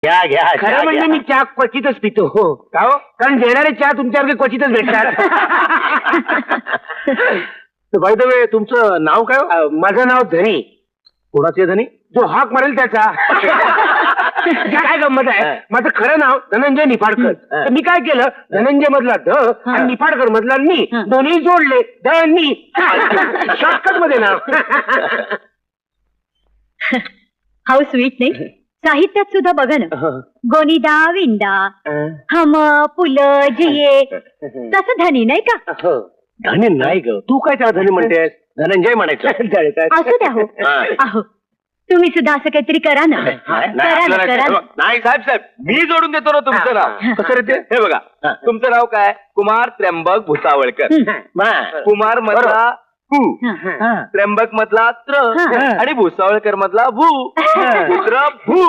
घ्या घ्या खरं म्हणजे मी चहा क्वचितच पितो. हो का हो? कारण देणारे चहा तुमच्यासारखे क्वचितच भेटतात. बाय द वे तुमचं नाव काय हो? माझं नाव धनी. कोणाचे धनी? जो हाक मारेल त्याचा. काय गंमत आहे, माझं खरं नाव धनंजय निफाडकर. तर मी काय केलं, धनंजय मधला ध आणि निफाडकर मधला नी दोन्ही जोडले, धनी. शॉर्टकट मध्ये नाव. हाऊ स्वीट नाही. साहित्यात सुद्धा बघा ना, गोनीदा विंदा हम पुलं जिये, तसं धनी नाही का? धनी नाही ग, तू काय त्याला धनी म्हणतेस? धनंजय म्हणायचं. असू द्या हो. अहो तुम्ही सुद्धा असं काहीतरी करा ना. करा ना. नाही साहेब, मी जोडून देतो ना तुमचं नाव. कसं रे ते? हे बघा, तुमचं नाव काय? कुमार त्र्यंबक भुसावळकर. कुमार मधला कु, त्र्यंबक मधला त्र आणि भुसावळकर मधला भू. भू.